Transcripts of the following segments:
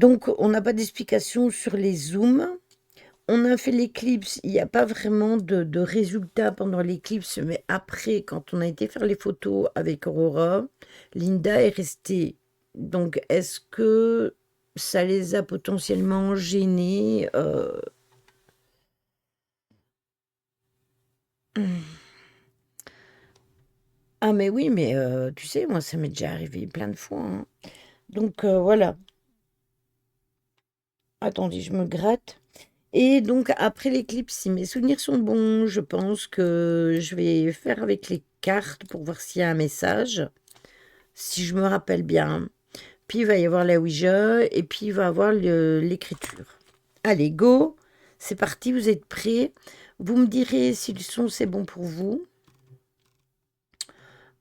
Donc, on n'a pas d'explication sur les zooms. On a fait l'éclipse, il n'y a pas vraiment de résultat pendant l'éclipse, mais après, quand on a été faire les photos avec Aurora, Linda est restée. Donc, est-ce que ça les a potentiellement gênés Ah, mais oui, mais tu sais, moi, ça m'est déjà arrivé plein de fois, hein. Donc, voilà. Attendez, je me gratte. Et donc, après l'éclipse, si mes souvenirs sont bons, je pense que je vais faire avec les cartes pour voir s'il y a un message, si je me rappelle bien. Puis, il va y avoir la Ouija et puis, il va y avoir l'écriture. Allez, go! C'est parti, vous êtes prêts? Vous me direz si le son, c'est bon pour vous.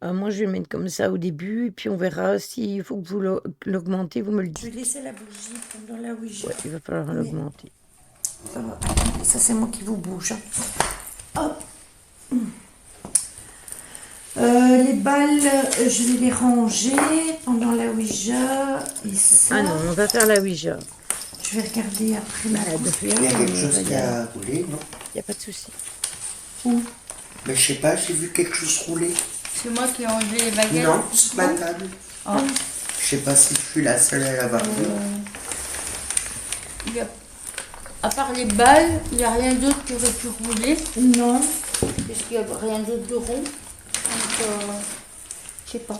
Moi, je vais le mettre comme ça au début et puis on verra s'il faut que vous l'augmentez, vous me le dites. Je vais laisser la bougie pendant la Ouija. Ouais, il va falloir l'augmenter. Attendez, ça c'est moi qui vous bouge. Hop. Les balles, je vais les ranger pendant la Ouija. Et ça, ah non, on va faire la Ouija. Je vais regarder après la Il y a quelque chose qui a roulé, non? Il n'y a pas de souci. Où? Mais je sais pas, j'ai vu quelque chose rouler. C'est moi qui ai enlevé les baguettes. Non, sur ma table. Oh. Je sais pas si je suis la seule à l'avoir vu. À part les balles, il n'y a rien d'autre qui aurait pu rouler. Non. Parce qu'il n'y a rien d'autre de rond. Donc, je sais pas.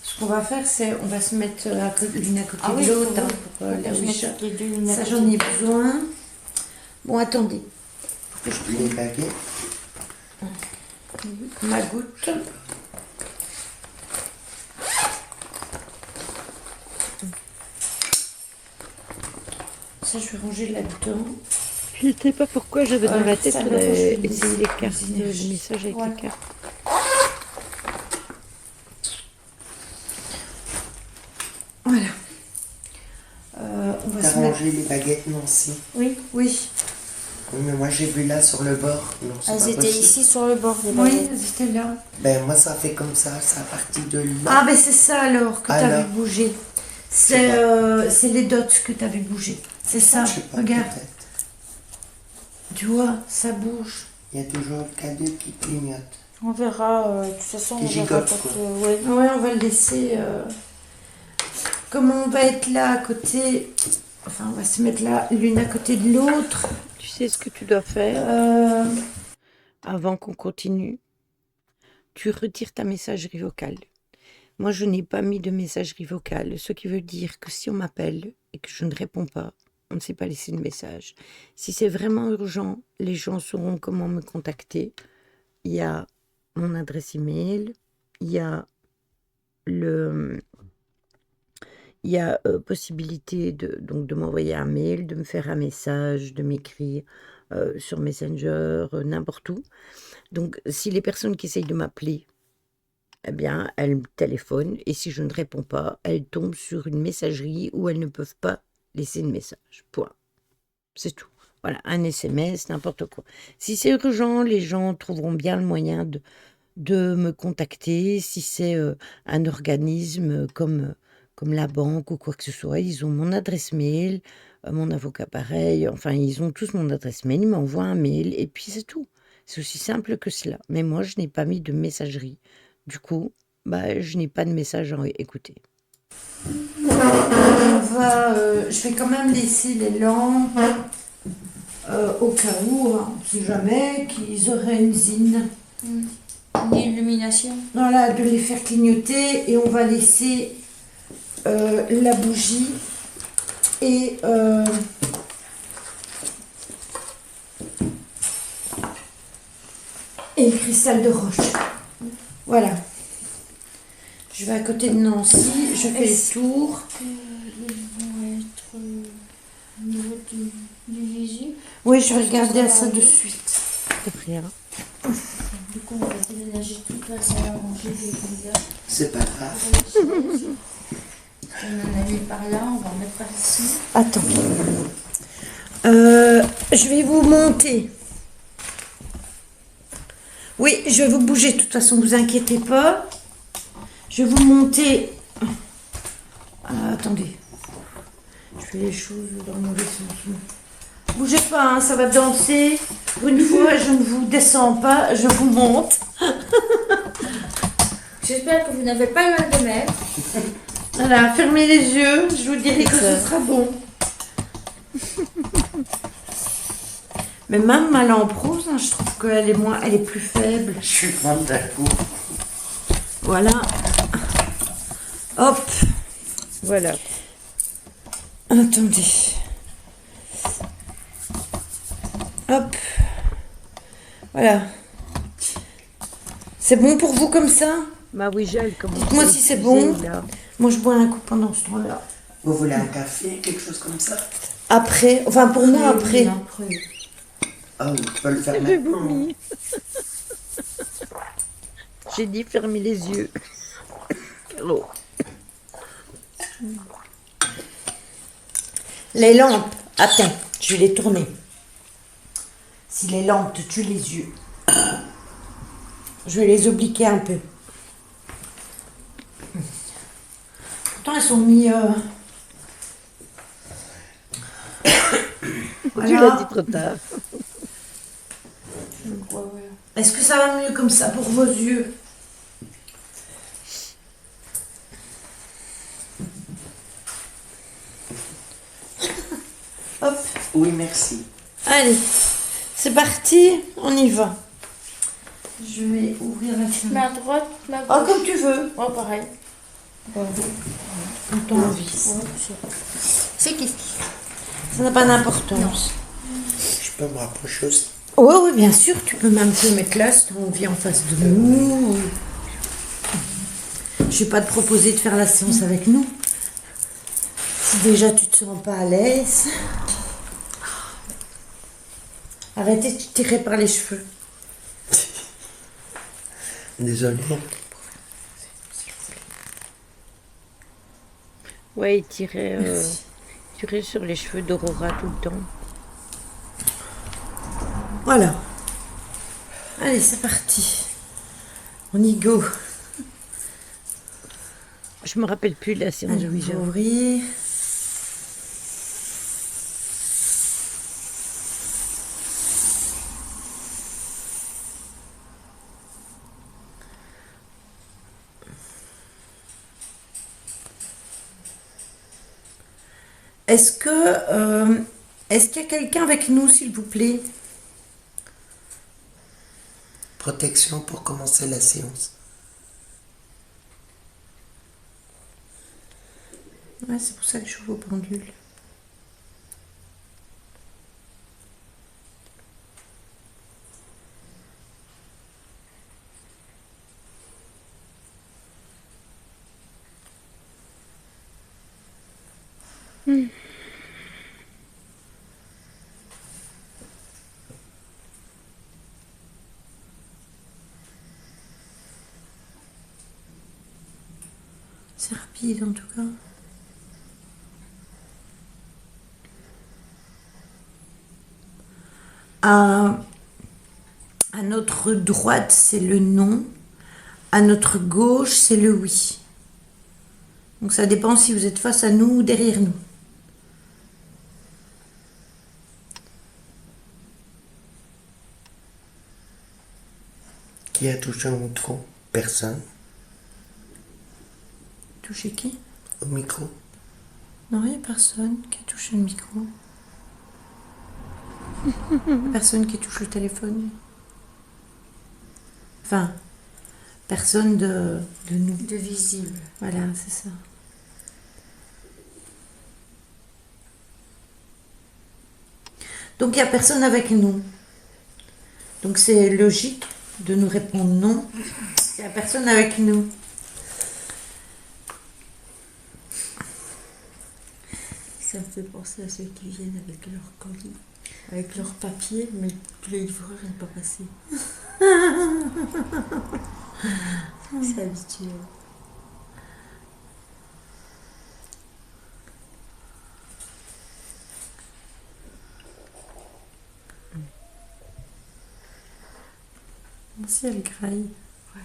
Ce qu'on va faire, c'est on va se mettre l'une à côté de l'autre pour la Ouija. Ça, j'en ai besoin. Bon, attendez. Faut que je prenne les baguettes. Ma goutte. Ça, je vais ranger là-dedans. Je ne sais pas pourquoi j'avais dans la tête essayer les cartes, le message avec les cartes. Voilà. On va T'as se mettre... rangé les baguettes, Nancy? Oui, oui. Oui, mais moi j'ai vu là sur le bord. Non, elles étaient ici sur le bord des baguettes. baguettes. Oui, elles étaient là. Ben moi ça fait comme ça a parti de là. Ah ben c'est ça alors que tu as vu bouger. C'est les dots que tu as vu bouger. C'est ça, pas, regarde. Tu vois, ça bouge. Il y a toujours le cadeau qui clignote. On verra, de toute façon, qui gigote, quoi. Ouais, on va le laisser. Comme on va être là à côté, enfin on va se mettre là l'une à côté de l'autre. Tu sais ce que tu dois faire avant qu'on continue. Tu retires ta messagerie vocale. Moi, je n'ai pas mis de messagerie vocale, ce qui veut dire que si on m'appelle et que je ne réponds pas, on ne sait pas laisser de message. Si c'est vraiment urgent, les gens sauront comment me contacter. Il y a mon adresse email, il y a possibilité de m'envoyer un mail, de me faire un message, de m'écrire sur Messenger, n'importe où. Donc, si les personnes qui essayent de m'appeler, eh bien, elles me téléphonent et si je ne réponds pas, elles tombent sur une messagerie où elles ne peuvent pas laisser de message. Point. C'est tout. Voilà, un SMS, n'importe quoi. Si c'est urgent, les gens trouveront bien le moyen de me contacter. Si c'est un organisme comme la banque ou quoi que ce soit, ils ont mon adresse mail, mon avocat pareil, enfin, ils ont tous mon adresse mail, ils m'envoient un mail et puis c'est tout. C'est aussi simple que cela. Mais moi, je n'ai pas mis de messagerie. Du coup, je n'ai pas de message à écouter. Je vais quand même laisser les lampes au cas où, on ne sait jamais, qu'ils auraient une zine. Une illumination. Voilà, de les faire clignoter et on va laisser la bougie et le cristal de roche. Voilà. Je vais à côté de Nancy, je fais le tour. Ils vont être au niveau du visu. Oui, je vais regarder à ça de suite. De rien. Du coup, on va déménager toute la salle à manger des visas. C'est pas grave. On en a mis par là, on va en mettre par ici. Attends. Je vais vous monter. Oui, je vais vous bouger. De toute façon, vous inquiétez pas. Je vais vous monter. Attendez. Je Je fais les choses dans le mauvais sens. Bougez pas, hein, ça va danser. Pour une fois, je ne vous descends pas, je vous monte. J'espère que vous n'avez pas mal de mer. Voilà, fermez les yeux, je vous dirai que ce sera bon. Mais même ma lampe rose, hein, je trouve qu'elle est elle est plus faible. Je suis grande d'un coup. Voilà. Hop. Voilà. Attendez. Hop. Voilà. C'est bon pour vous comme ça? Bah oui, j'ai commencé. Dites-moi si c'est bon. Moi, je bois un coup pendant ce temps-là. Vous voulez un café, quelque chose comme ça? Après, enfin pour moi après. Ah, je peux le faire maintenant. J'ai dit fermer les yeux. Caro. Les lampes. Attends, je vais les tourner. Si les lampes te tuent les yeux, je vais les obliquer un peu. Pourtant, elles sont mis. Tu l'as dit trop tard. Est-ce que ça va mieux comme ça pour vos yeux? Hop. Oui, merci. Allez, c'est parti, on y va. Je vais ouvrir la Mais fenêtre. à droite, ma Oh, gauche. comme tu veux. Oh, pareil. Comme t'as envie. C'est qui? Ça n'a pas d'importance. Je peux me rapprocher aussi. Oui, oui, bien sûr, tu peux même te mettre là si tu as envie en face de nous. Je vais pas te proposer de faire la séance avec nous. Si déjà tu te sens pas à l'aise. Arrêtez de tirer par les cheveux. Désolé. Ouais, il tirait sur les cheveux d'Aurora tout le temps. Voilà. Allez, c'est parti. On y go. Je me rappelle plus de la séance de Allez, Ouija. ouvrir. Est-ce qu'il y a quelqu'un avec nous, s'il vous plaît? Protection pour commencer la séance. Ouais, c'est pour ça que je joue au pendule. C'est rapide en tout cas. À notre droite, c'est le non. À notre gauche, c'est le oui. Donc ça dépend si vous êtes face à nous ou derrière nous. Qui a touché au micro? Personne. Toucher qui? Au micro? Non, il n'y a personne qui a touché le micro. Personne qui touche le téléphone. Enfin, personne de nous. De visible. Voilà, c'est ça. Donc il n'y a personne avec nous. Donc c'est logique de nous répondre non. Il n'y a personne avec nous. Ça me fait penser à ceux qui viennent avec leur colis, avec leur papier, mais le livreur n'est pas passé. C'est habituel. Si elle graille. Ouais.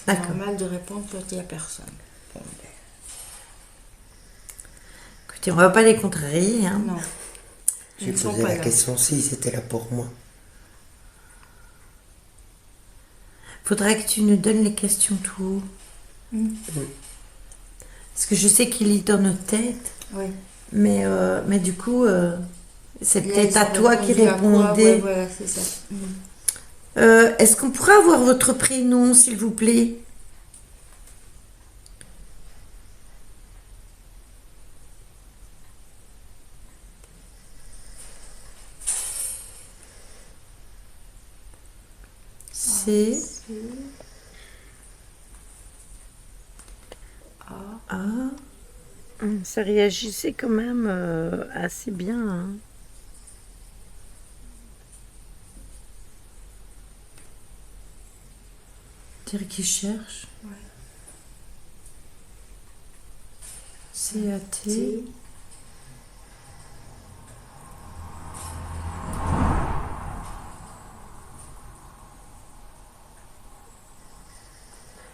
C'est D'accord. normal de répondre quand il n'y a personne. Écoutez, on va pas les contrarier, hein. Non. J'ai Ils ne sont posé pas la là. question si c'était là pour moi. Faudra que tu nous donnes les questions tout haut. Mm. Parce que je sais qu'il lit dans notre tête, Oui. mais du coup, c'est Là, peut-être ils à ont toi qui répondu à quoi? répondais. Ouais, voilà, c'est ça. Est-ce qu'on pourrait avoir votre prénom, s'il vous plaît? C'est A. Ça réagissait quand même assez bien. Hein. Dire qui cherche. Ouais. C-A-T.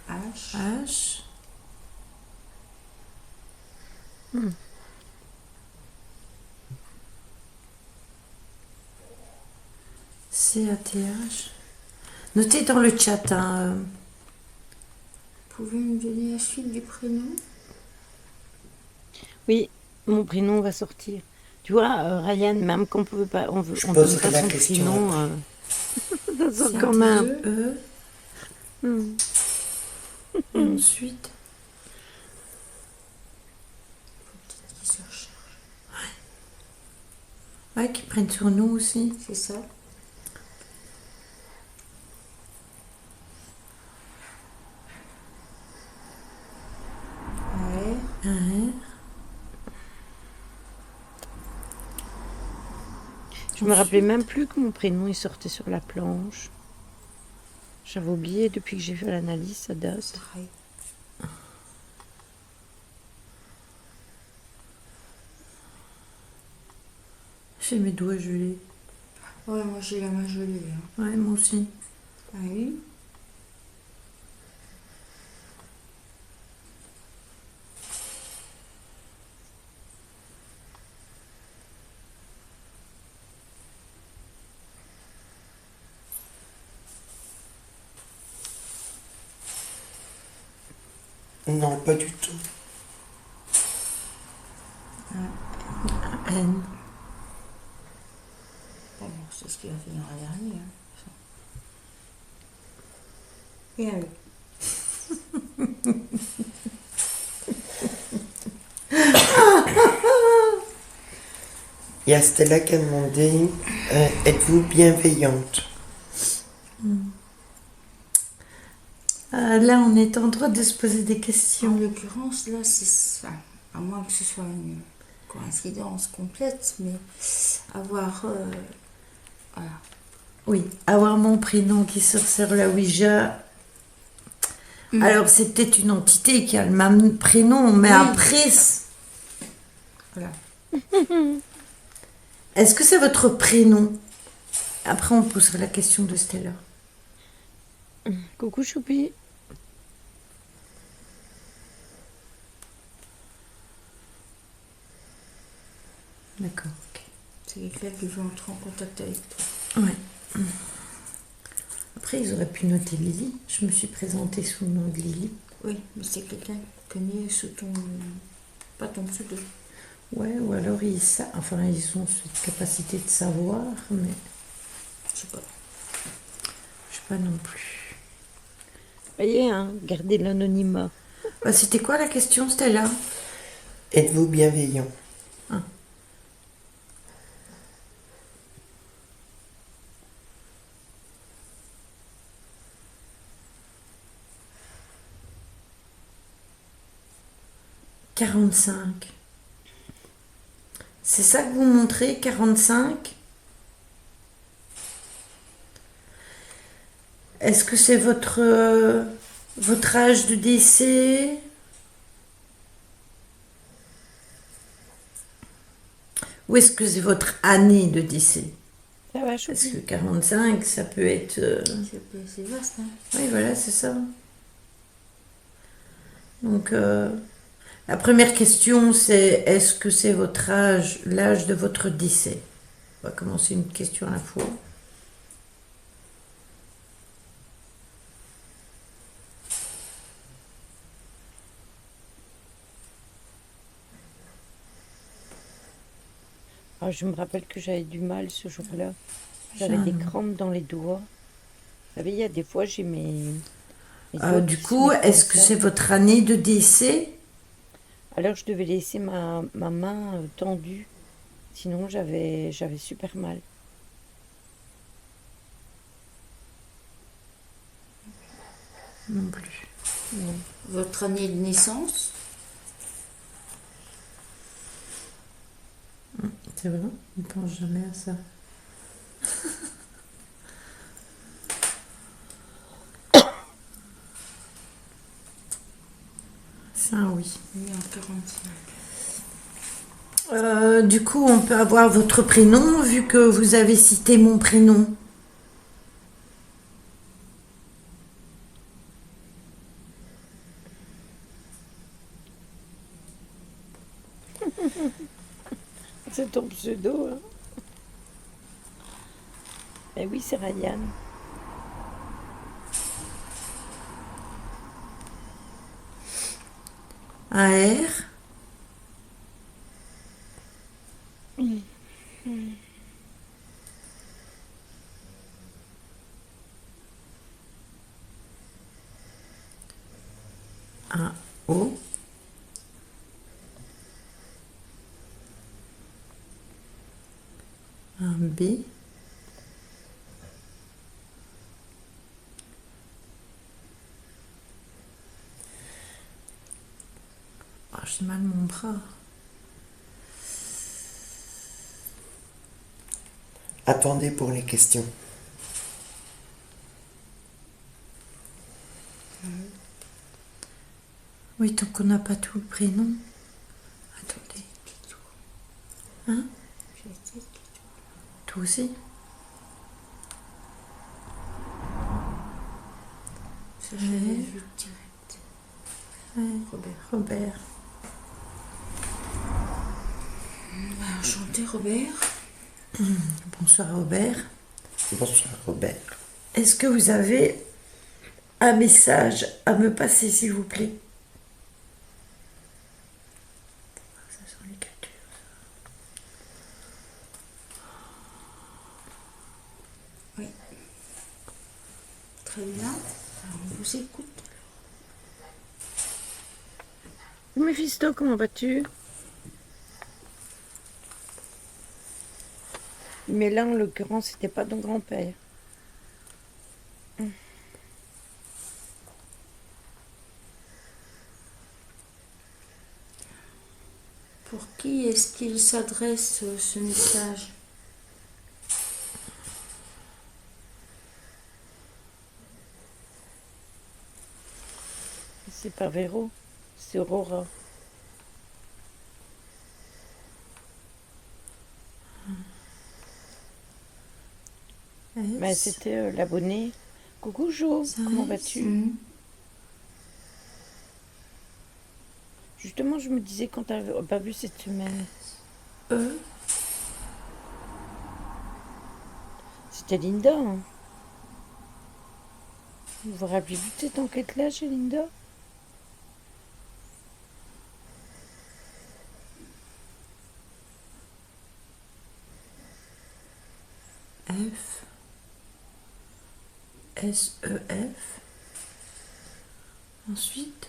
H. H. C-A-T-H. Notez dans le chat, hein. Pouvez-vous me donner la suite du prénom? Oui, mon prénom va sortir. Tu vois, Ryan, même qu'on pouvait pas, on Je donne poserai pas la son question prénom, ça sort quand C-A-T-H. même. E. Hmm. Et ensuite. Peut-être qu'ils se recherchent. Ouais, qui prennent sur nous aussi. C'est ça. Ouais. Ouais. Je me rappelais même plus que mon prénom il sortait sur la planche. J'avais oublié depuis que j'ai fait l'analyse, ça date. Pareil. J'ai mes doigts gelés. Ouais, moi j'ai la main gelée. Hein. Ouais, moi aussi. Ah oui. Non, pas du tout. N. Ah bon, c'est ce qu'il a fait dans la dernière. Hein. Et allez. Il y a Stella qui a demandé êtes-vous bienveillante? Là, on est en droit de se poser des En questions. l'occurrence, là, c'est ça. À moins que ce soit une coïncidence complète, mais avoir. Voilà. Oui, avoir mon prénom qui sort sur la Ouija. Alors, c'est peut-être une entité qui a le même prénom, mais Oui. après, Voilà. est-ce que c'est votre prénom? Après, on posera la question de Stella. Coucou Choupi. D'accord, ok. C'est quelqu'un qui veut entrer en contact avec toi. Ouais. Après, ils auraient pu noter Lily. Je me suis présentée sous le nom de Lily. Oui, mais c'est quelqu'un qui connaît sous ton. Pas ton pseudo. Ouais, ou alors ils ont cette capacité de savoir, mais Je sais pas. je sais pas non plus. Voyez, hein, gardez l'anonymat. Bah, c'était quoi la question, Stella? Êtes-vous bienveillant? Ah. « 45. C'est ça que vous montrez, 45? Est-ce que c'est votre âge de décès? Ou est-ce que c'est votre année de décès? Ça va, Parce Choupi. que 45, ça peut être... C'est vaste, hein. Oui, voilà, c'est ça. Donc, la première question, c'est est-ce que c'est votre âge, l'âge de votre décès? On va commencer une question à la fois. Ah, je me rappelle que j'avais du mal ce jour-là. J'avais des crampes dans les doigts. Vous savez, il y a des fois, j'ai mes doigts Du qui se coup, mettent comme est-ce que ça. c'est votre année de décès? Alors, je devais laisser ma main tendue. Sinon, j'avais super mal. Non plus. Non. Votre année de naissance? C'est vrai, on ne pense jamais à ça. Ça, oui. Oui, en 45. Du coup, on peut avoir votre prénom, vu que vous avez cité mon prénom. C'est ton pseudo, hein? Eh oui, c'est Ryan. AR. Un O. Un B. Oh, j'ai mal mon bras. Attendez pour les questions. Oui, tant qu'on n'a pas tout le prénom. Attendez. Hein? Toi aussi? Ça, je l'avais vu direct. Ouais. Robert. Enchanté, Robert. Bonsoir Robert. Bonsoir Robert. Est-ce que vous avez un message à me passer, s'il vous plaît? Ça sent l'écriture. Oui. Très bien. Alors, on vous écoute. Méphisto, comment vas-tu? Mais là, en l'occurrence, c'était pas ton grand-père. Pour qui est-ce qu'il s'adresse ce message? C'est pas Véro, c'est Aurora. Mais c'était l'abonné. Coucou Jo, comment vas-tu? Justement, je me disais quand t'as pas vu cette semaine. C'était Linda. Hein. Vous vous rappelez de cette enquête-là chez Linda? F. S-E-F. Ensuite.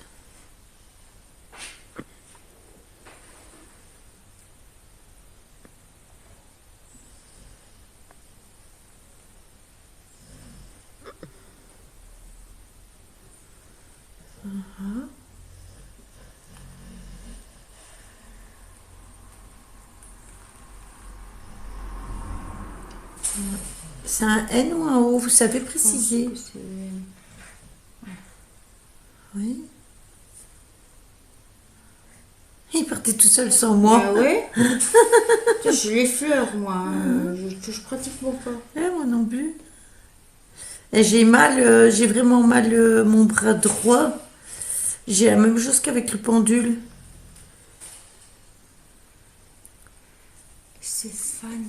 C'est un N ou un O, vous savez préciser? Je pense que c'est- Oui. Il partait tout seul sans moi. Ah ouais. Je l'effleure, moi. Je touche pratiquement pas. Moi non plus. Et j'ai vraiment mal mon bras droit. J'ai la même chose qu'avec le pendule. Stéphane.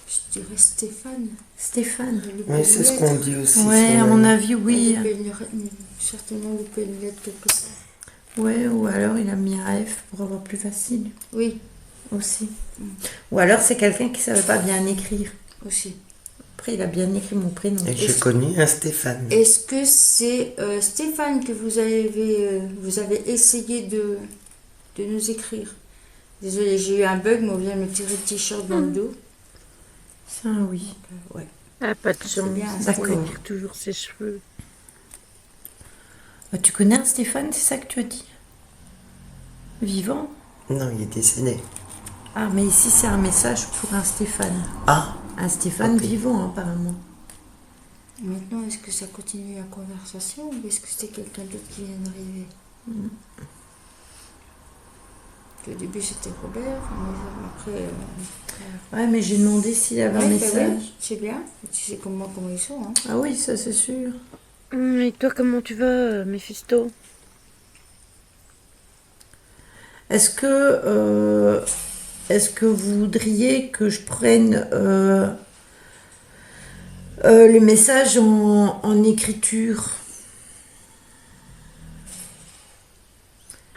Je dirais Stéphane. Stéphane. Il a loupé Oui, une c'est ce qu'on lettre. dit aussi Ouais, sur à la mon lettre. avis, Il a oui. loupé certainement loupé une lettre quelque part. Ouais, ou alors il a mis un F pour avoir plus facile Oui, aussi. Ou alors c'est quelqu'un qui savait pas bien écrire. aussi. Après, il a bien écrit mon prénom. Et j'ai connu un Stéphane. Est-ce que c'est Stéphane que vous avez essayé de nous écrire? Désolée, j'ai eu un bug, mais on vient de me tirer le t-shirt dans le dos. Ça, oui. Ouais. Ah, pas de C'est chance. bien, d'accord. On écrit toujours ses cheveux. Tu connais un Stéphane, c'est ça que tu as dit? Vivant? Non, il est décédé. Ah, mais ici c'est un message pour un Stéphane. Ah, Un Stéphane Ok. vivant, apparemment. Maintenant, est-ce que ça continue la conversation ou est-ce que c'est quelqu'un d'autre qui vient d'arriver? Au début, c'était Robert, mais après... Ouais, mais j'ai demandé s'il avait un ouais, bah message. oui, c'est bien. Tu sais comment ils sont, hein. Ah oui, ça c'est sûr. Et toi, comment tu vas, Méphisto? Est-ce que vous voudriez que je prenne les messages en écriture?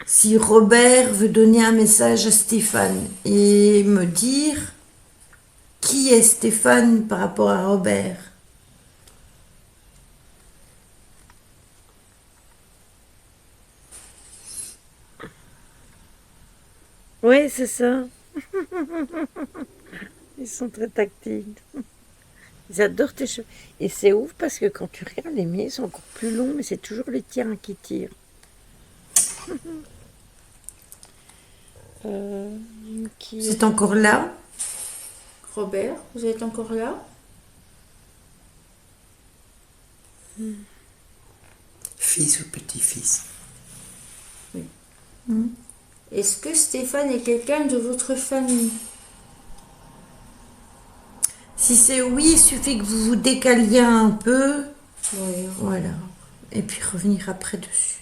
Si Robert veut donner un message à Stéphane et me dire qui est Stéphane par rapport à Robert. Oui, c'est ça. Ils sont très tactiles. Ils adorent tes cheveux. Et c'est ouf parce que quand tu regardes, les miens sont encore plus longs, mais c'est toujours les tiens qui tirent. Qui C'est encore là? Robert, vous êtes encore là? fils ou petit-fils. Est-ce que Stéphane est quelqu'un de votre famille? Si c'est oui, il suffit que vous vous décaliez un peu. Oui, Voilà. Et puis revenir après dessus.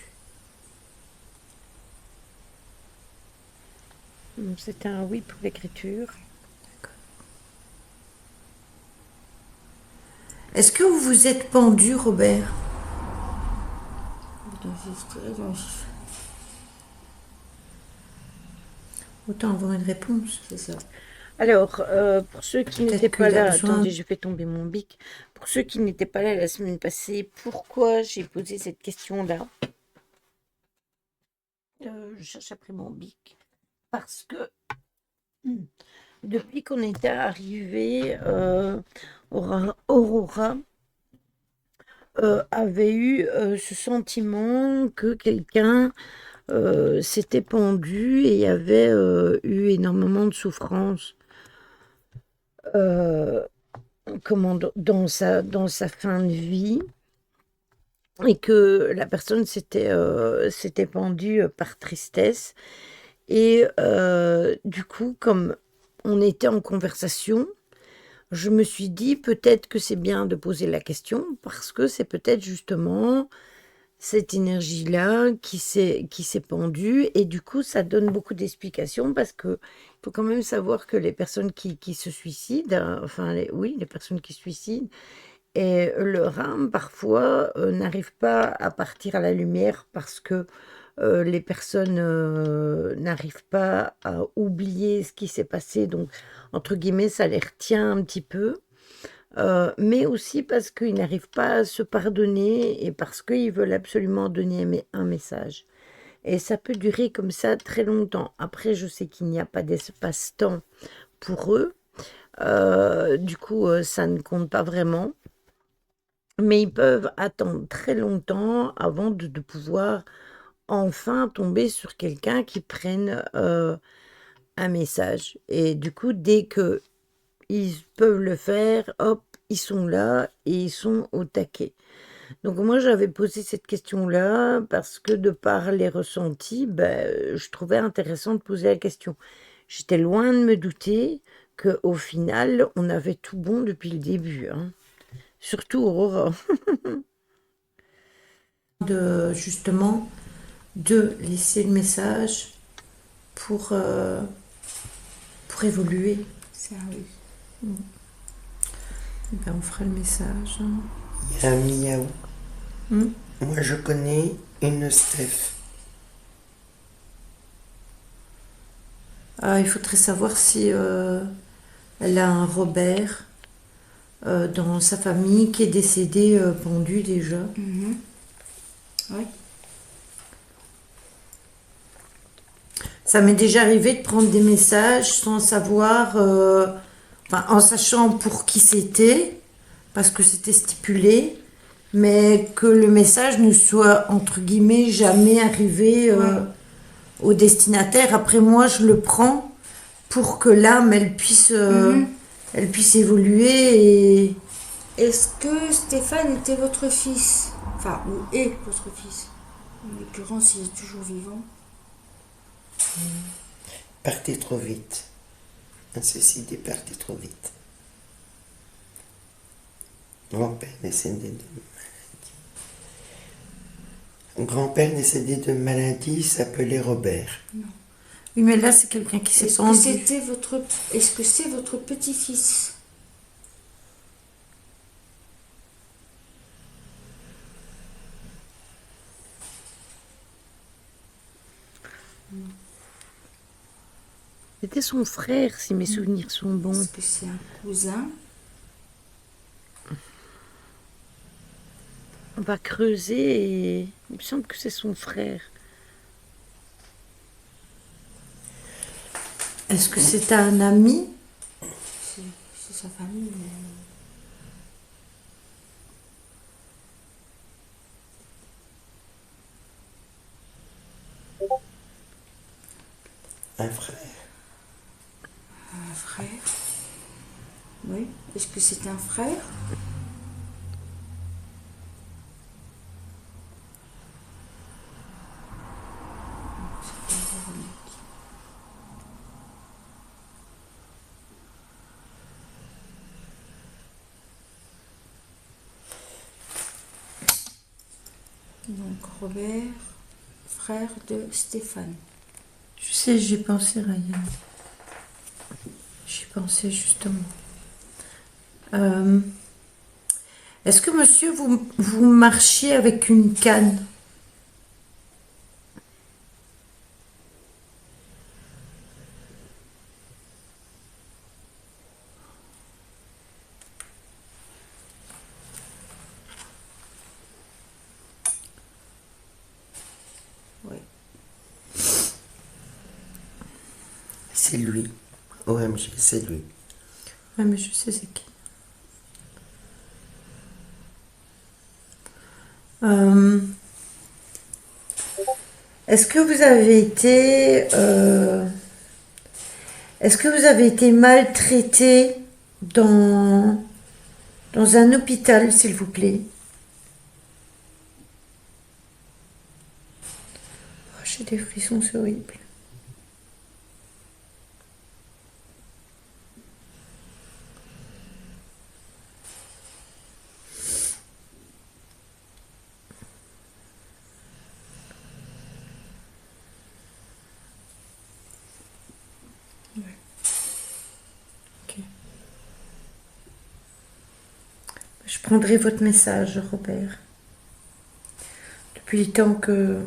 C'était un oui pour l'écriture. Est-ce que vous vous êtes pendu, Robert? Autant avoir une réponse. C'est ça. Alors, pour ceux qui Peut-être n'étaient pas qu'il a là, besoin- attendez, je fais tomber mon bic. Pour ceux qui n'étaient pas là la semaine passée, pourquoi j'ai posé cette question-là? Je cherche après mon bic. Parce que depuis qu'on était arrivé, Aurora avait eu ce sentiment que quelqu'un s'était pendu et avait eu énormément de souffrance. Dans sa fin de vie, et que la personne s'était pendue par tristesse. Et du coup, comme on était en conversation, je me suis dit peut-être que c'est bien de poser la question parce que c'est peut-être justement cette énergie-là qui s'est pendue, et du coup ça donne beaucoup d'explications parce que il faut quand même savoir que les personnes qui se suicident, enfin les personnes qui se suicident, et leur âme parfois n'arrive pas à partir à la lumière parce que les personnes n'arrivent pas à oublier ce qui s'est passé, donc entre guillemets ça les retient un petit peu. Mais aussi parce qu'ils n'arrivent pas à se pardonner et parce qu'ils veulent absolument donner un message. Et ça peut durer comme ça très longtemps. Après, je sais qu'il n'y a pas d'espace-temps pour eux. Du coup, ça ne compte pas vraiment. Mais ils peuvent attendre très longtemps avant de pouvoir enfin tomber sur quelqu'un qui prenne un message. Et du coup, dès que ils peuvent le faire, hop, ils sont là et ils sont au taquet. Donc moi, j'avais posé cette question-là parce que de par les ressentis, je trouvais intéressant de poser la question. J'étais loin de me douter qu'au final, on avait tout bon depuis le début, hein. Surtout Aurora. De justement de laisser le message pour évoluer. C'est un oui. Ben, on fera le message. Il y a un miaou. Hmm. Moi, je connais une Steph. Il faudrait savoir si elle a un Robert dans sa famille qui est décédé pendu déjà. Mhm. Oui. Ça m'est déjà arrivé de prendre des messages sans savoir, enfin en sachant pour qui c'était, parce que c'était stipulé, mais que le message ne soit entre guillemets jamais arrivé au destinataire. Après moi, je le prends pour que l'âme elle puisse évoluer et Est-ce que Stéphane était votre fils? Enfin, ou est votre fils? En l'occurrence, il est toujours vivant. Partez trop vite. Un suicide, partez trop vite. Grand-père décédé de maladie. Grand-père décédé de maladie s'appelait Robert. oui, mais là c'est quelqu'un qui s'est Est-ce que pendu. c'était votre... Est-ce que c'est votre petit-fils? C'était son frère, si mes souvenirs sont bons. Est-ce que c'est un cousin? On va creuser et il me semble que c'est son frère. Est-ce que c'est un ami? C'est sa famille. Un frère. Un frère? Oui. Est-ce que c'est un frère? C'est pas Véronique. Donc Robert, frère de Stéphane. Je sais, j'y pensé, Ryan. J'y pensais justement. Est-ce que monsieur, vous marchiez avec une canne? Oui. C'est lui. OMG, c'est lui. Oui, mais je sais c'est qui. Est-ce que vous avez été... est-ce que vous avez été maltraité dans un hôpital, s'il vous plaît? Oh, j'ai des frissons, c'est horrible. Ok. Je prendrai votre message, Robert. Depuis le temps que...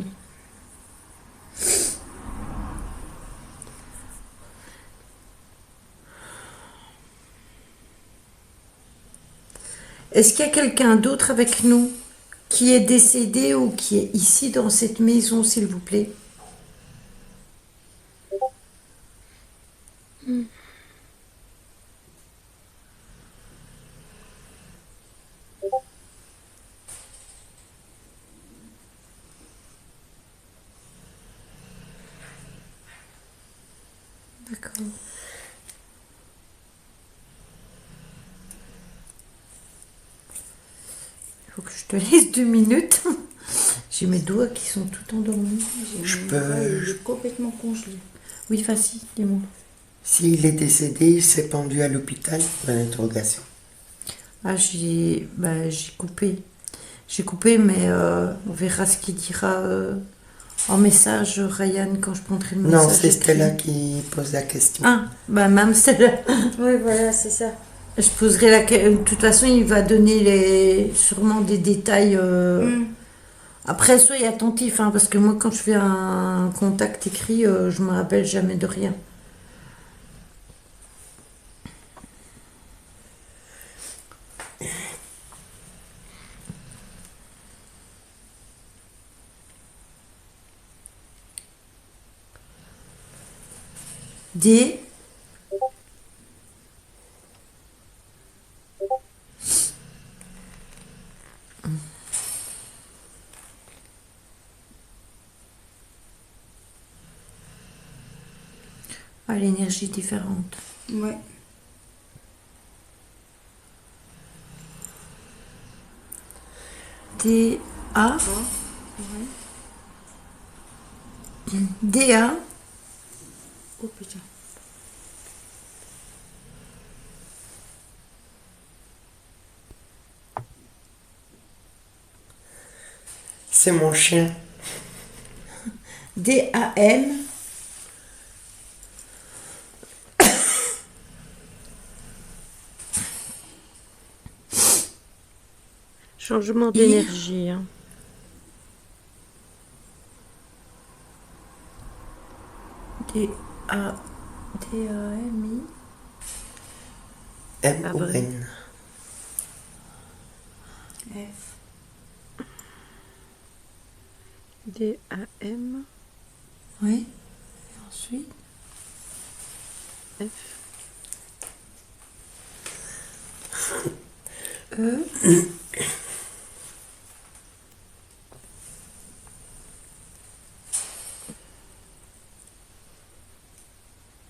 Est-ce qu'il y a quelqu'un d'autre avec nous qui est décédé ou qui est ici dans cette maison, s'il vous plaît? D'accord. Il faut que je te laisse 2 minutes. J'ai mes doigts qui sont tout endormis. Je Il peux... est complètement congelé. Oui, facile, dis-moi. S'il est décédé, il s'est pendu à l'hôpital pour l'interrogation. Ah, j'ai coupé. J'ai coupé, mais on verra ce qu'il dira en message, Ryan, quand je prendrai le Non, message c'est écrit. Stella qui pose la question. Ah, bah même Stella. Oui, voilà, c'est ça. Je poserai la question. De toute façon, il va donner sûrement des détails. Après, soyez attentif, hein, parce que moi, quand je fais un contact écrit, je me rappelle jamais de rien. D. Ah, l'énergie différente. Ouais. D. A. D. A. Oh putain. C'est mon chien. D. A. M. Changement d'énergie. Hein. D. A. D. A. M. I. M-O-N. F. D-A-M. Oui. Et ensuite. F. E.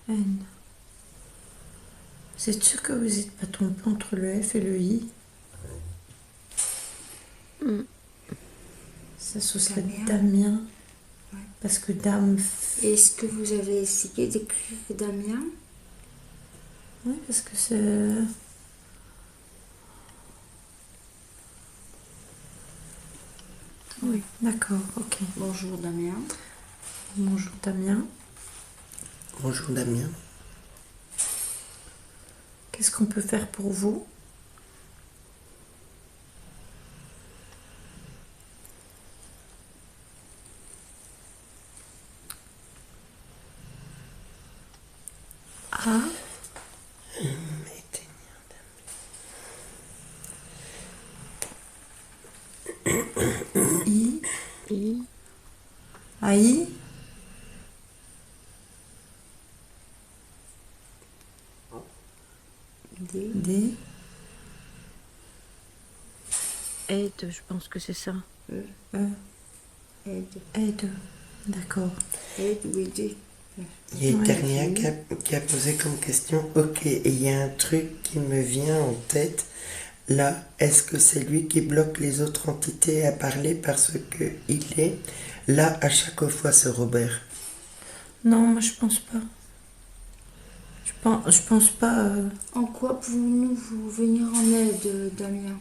N. Vous êtes sûr que vous n'êtes pas trompé entre le F et le I? Ça, ce serait Damien. Damien. Ouais. Parce que Dame. Est-ce que vous avez essayé d'écrire Damien? Oui, parce que c'est. Oui, d'accord, ok. Bonjour Damien. Bonjour Damien. Bonjour Damien. Qu'est-ce qu'on peut faire pour vous? A. I. I. AI. D. D. Aide, je pense que c'est ça. E. Aide. Aide. D'accord. Aide ou aider. Il y a Ouais. Ternia qui a posé comme question, ok, et il y a un truc qui me vient en tête, là, est-ce que c'est lui qui bloque les autres entités à parler parce que il est là à chaque fois, ce Robert? Non, moi je pense pas. Je pense pas. En quoi pouvons-nous vous venir en aide, Damien?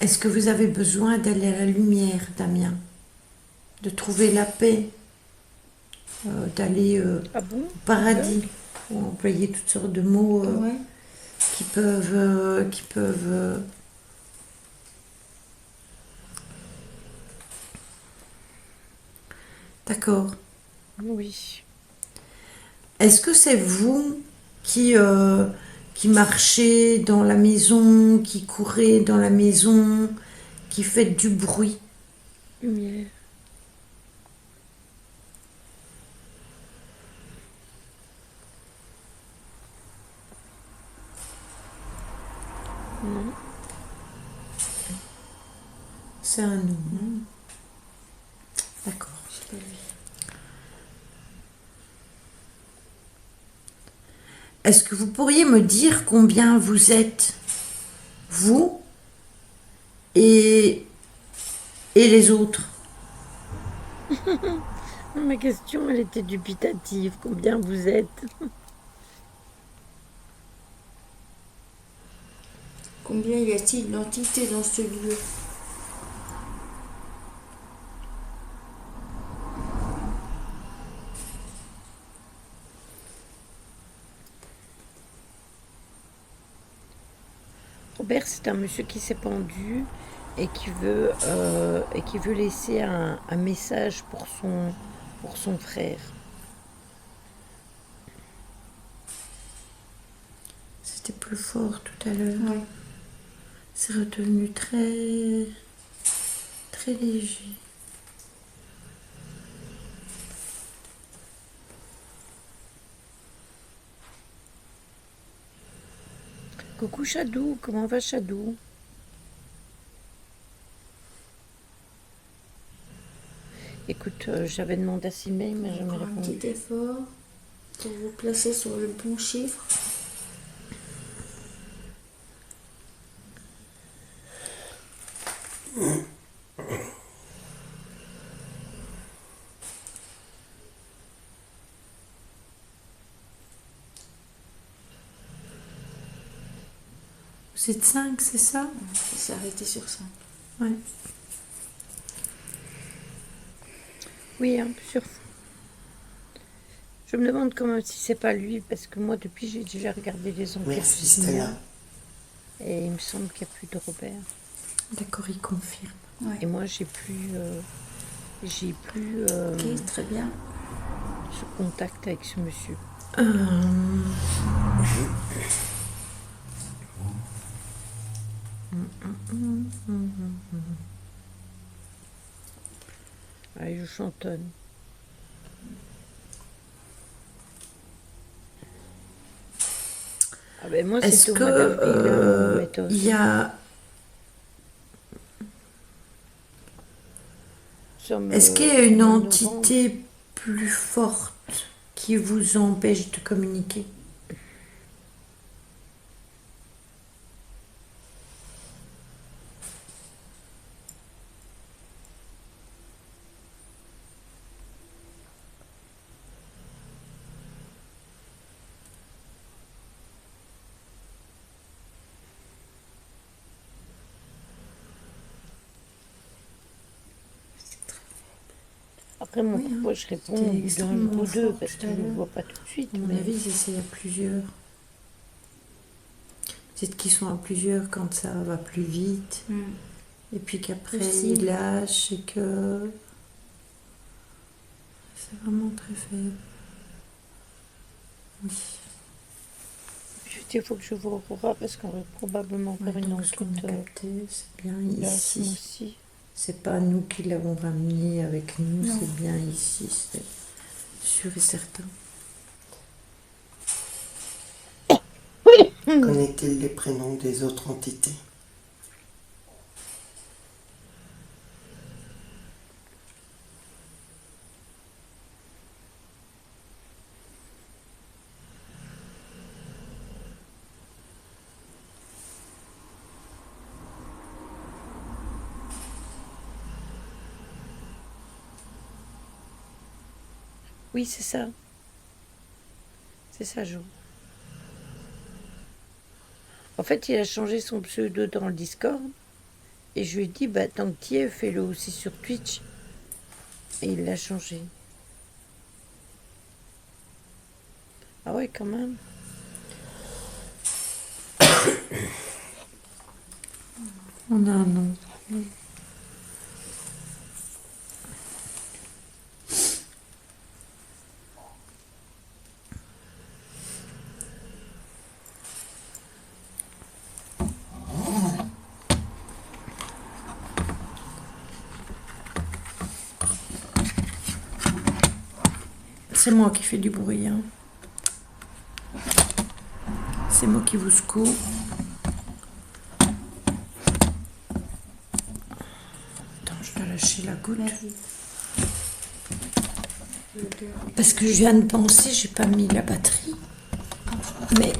Est-ce que vous avez besoin d'aller à la lumière, Damien? De trouver la paix? D'aller Ah bon? au paradis? Ou employer toutes sortes de mots Ouais. qui peuvent. D'accord. Oui. Est-ce que c'est vous qui marchez dans la maison, qui courez dans la maison, qui faites du bruit? Lumière. Non. C'est un nom. Hein. D'accord. Est-ce que vous pourriez me dire combien vous êtes, vous et les autres? Ma question, elle était dubitative. Combien vous êtes? Combien y a-t-il d'entités dans ce lieu? Robert, c'est un monsieur qui s'est pendu et qui veut laisser un message pour son frère. C'était plus fort tout à l'heure. Ouais. C'est redevenu très, très léger. Coucou Chadou, comment va Chadou? Écoute, j'avais demandé à Simei, mais j'ai jamais Encore un répondu. petit effort pour vous placer sur le bon chiffre. Vous êtes 5, c'est ça? Il s'est arrêté sur 5. Ouais. Oui, un peu sur. Je me demande comment si c'est pas lui, parce que moi depuis j'ai déjà regardé les enquêtes. Merci Stella. Et il me semble qu'il n'y a plus de Robert. D'accord, il confirme. Ouais. Et moi j'ai plus Ok, très bien. ce contact avec ce monsieur. Allez, je chantonne. Ah ben moi Est-ce c'est Thomas Gavril, mon méthode. il y a... Est-ce qu'il y a une entité plus forte qui vous empêche de communiquer? Après moi, Oui, hein. pourquoi je réponds C'était au bout d'un extrêmement ou deux, fort parce tout que à je ne l'heure. vois pas tout de suite. À mon Mais avis, ils essayent à plusieurs. Peut-être qu'ils sont à plusieurs quand ça va plus vite. Et puis qu'après, Possible. ils lâchent et que... C'est vraiment très faible. Oui. je dis, il faut que je vois Aurora, parce qu'on va probablement faire Ouais, une donc ce qu'on enquête a capté, c'est bien là, ici. aussi. C'est pas nous qui l'avons ramené avec nous, Non. c'est bien ici, c'est sûr et certain. Connaît-il les prénoms des autres entités? Oui, c'est ça. C'est ça, Jo. En fait, il a changé son pseudo dans le Discord. Et je lui ai dit, bah, tant que tu y es, fais-le aussi sur Twitch. Et il l'a changé. Ah ouais, quand même. On a un nom. C'est moi qui fais du bruit. Hein. C'est moi qui vous secoue. Attends, je dois lâcher la goutte. Vas-y. Parce que je viens de penser, j'ai pas mis la batterie. Mais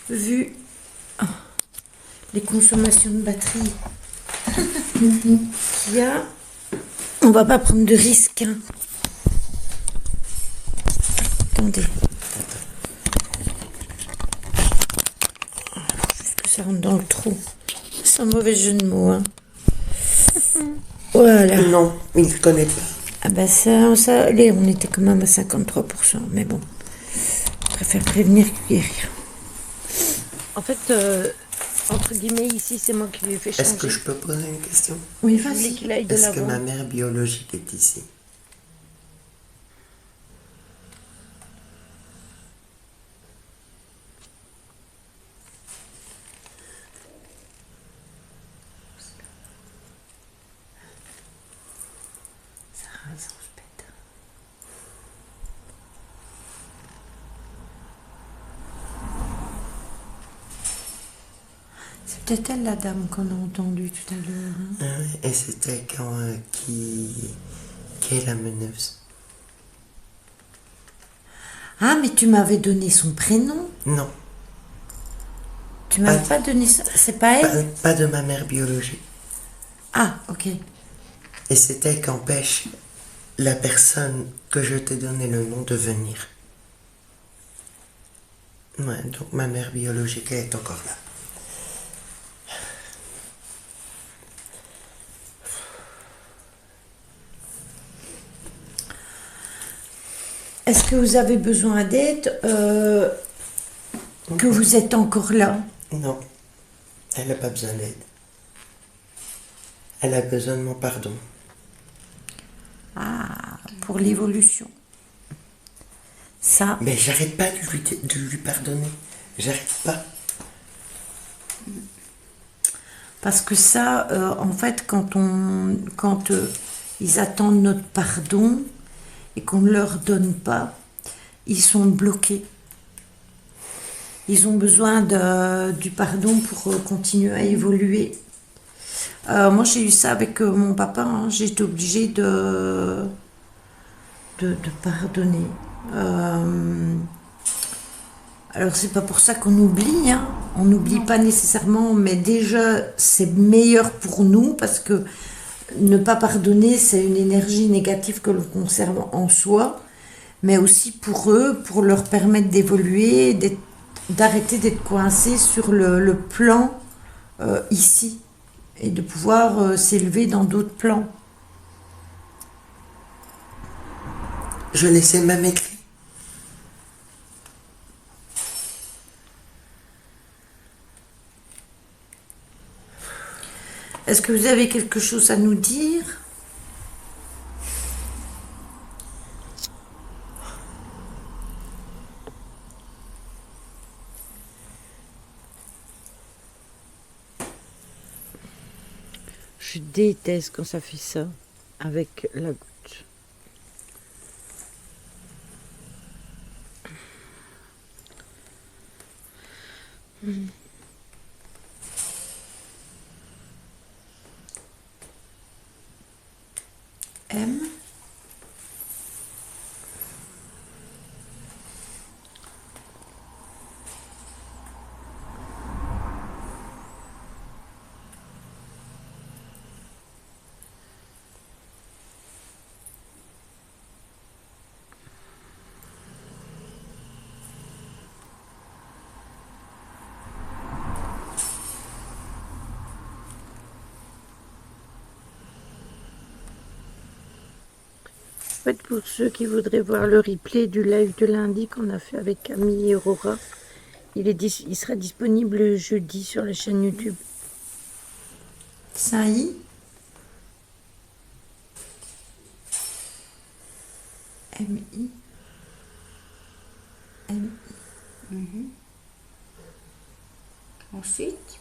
vu les consommations de batterie qu'il y a, on va pas prendre de risques. Hein. Attendez. Juste que ça rentre dans le trou. Sans mauvais jeu de mots, hein. Voilà. Non, il ne connaît pas. Ah bah ça allez, on était quand même à 53%, mais bon. Je préfère prévenir que guérir. En fait, entre guillemets, ici, c'est moi qui lui ai fait changer. Est-ce que je peux poser une question? Oui, Je voulais vas-y. qu'il aille de Est-ce que l'avant. ma mère biologique est ici? C'est peut-être elle, la dame qu'on a entendue tout à l'heure. Hein. Ah oui, et c'était quand qui est la meneuse? Ah, mais tu m'avais donné son prénom. Non, Tu m'avais pas donné ça. C'est pas elle? pas de ma mère biologique. Ah, ok. Et c'était qu'empêche la personne que je t'ai donné le nom de venir. Ouais, donc ma mère biologique elle est encore là. Est-ce que vous avez besoin d'aide que vous êtes encore là? Non, elle n'a pas besoin d'aide. Elle a besoin de mon pardon. Ah, pour l'évolution. Ça, Mais j'arrête pas de lui pardonner. J'arrête pas. parce que ça, en fait, quand ils attendent notre pardon et qu'on ne leur donne pas, ils sont bloqués. Ils ont besoin du pardon pour continuer à évoluer. Moi, j'ai eu ça avec mon papa. Hein. J'ai été obligée de pardonner. Alors, c'est pas pour ça qu'on oublie. Hein. On n'oublie pas nécessairement, mais déjà, c'est meilleur pour nous parce que ne pas pardonner, c'est une énergie négative que l'on conserve en soi, mais aussi pour eux, pour leur permettre d'évoluer, d'arrêter d'être coincés sur le plan ici et de pouvoir s'élever dans d'autres plans. Je laissais même écrit. Est-ce que vous avez quelque chose à nous dire? Je déteste quand ça fait ça avec la goutte. M. En fait, pour ceux qui voudraient voir le replay du live de lundi qu'on a fait avec Camille et Aurora, il sera disponible jeudi sur la chaîne YouTube. Saï. M-I. M-I. Ensuite,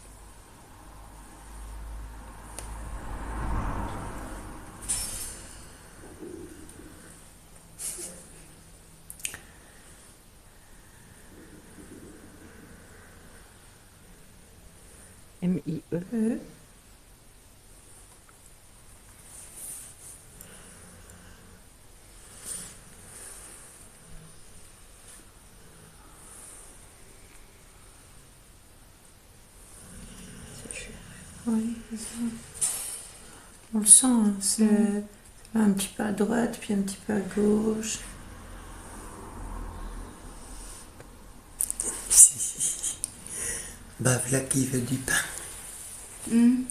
M-I-E. E. Oui, c'est ça. On le sent, hein, c'est un petit peu à droite, puis un petit peu à gauche. Bah voilà qui veut du pain. Hmm.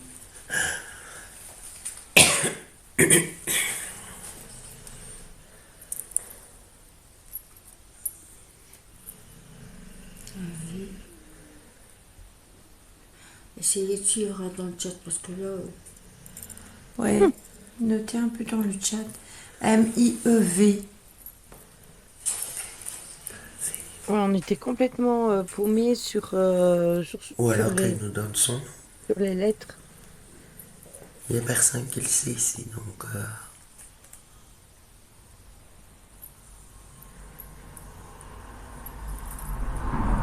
Essayez de suivre hein, dans le chat parce que là, Ouais, notez un peu dans le chat. M-I-E-V. Ouais, on était complètement paumés sur, Ou alors sur qu'elle nous donne son nom. sur les lettres. Il n'y a personne qui le sait ici, donc...